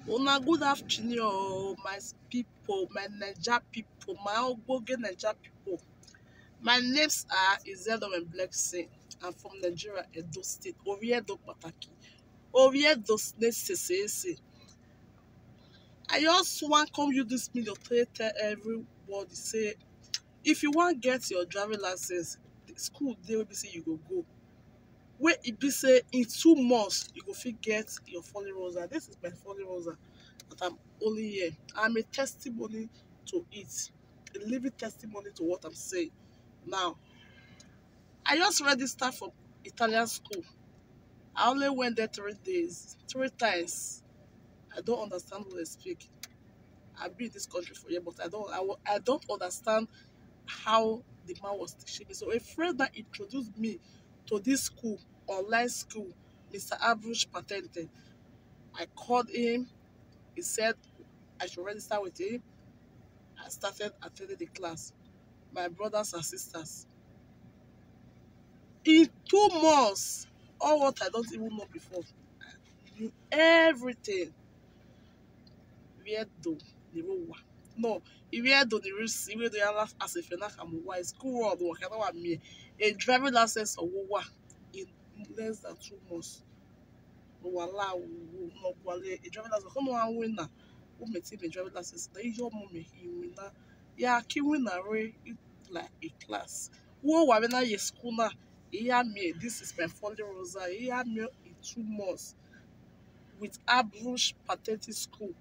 Una good afternoon, my people, my Naija people, my Ogboge Naija people. My names are Omo Blessing. I'm from Nigeria, Edo State. Oriedo Pataki. Oriedo State. I just want come use this media to tell everybody say if you want get your driving license, the school they will be say you go. Where it be say in 2 months you go fit get your Folly Rosa. This is my Folly Rosa that I'm only here. I'm a testimony to it, a living testimony to what I'm saying. Now, I just registered for Italian school. I only went there 3 days, 3 times. I don't understand what they speak. I've been in this country for years, but I don't understand how the man was teaching me. So a friend that introduced me to this school, online school, Mr. Ambrish Patente. I called him. He said I should register with him. I started attending the class. My brothers and sisters. In 2 months, all what I don't even know before, I knew everything. Where do the rowa? No, where do the risk? Where do you as if you're not a school world work? I know what I mean. A driving license or what in less than 2 months. Wala, no, a driving license. Come on, winner. Who may take a driving license? The your mom he winner. Yeah, ki winner like a class. Who wa na ye school na? Iya me. This is my Folly Rosa. Iya me in 2 months with Ambrish Patente school,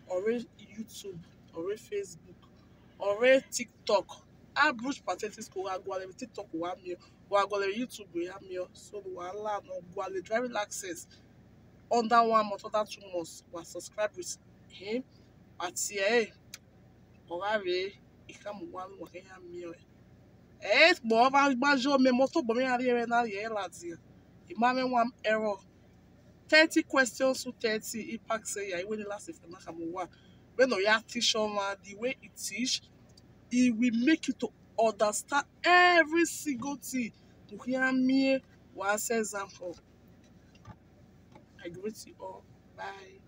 or YouTube, or Facebook, or TikTok. Ambrish Patente school. I go on TikTok. Wa me. Wa go on YouTube. Wa me. So wala no go on driving license. Under 1 month, under 2 months, was subscribed with him. At here, Orare, Ikamuan, Wakaya Mio. Bova, Bajo, Memoto, Bomia, na Yelazia. Imame one error. 30 questions to 30 impact say, I will last if Nakamuwa. When you teach the way it teach, it will make you to understand every single thing. To hear me, one example. I greet you all. Bye.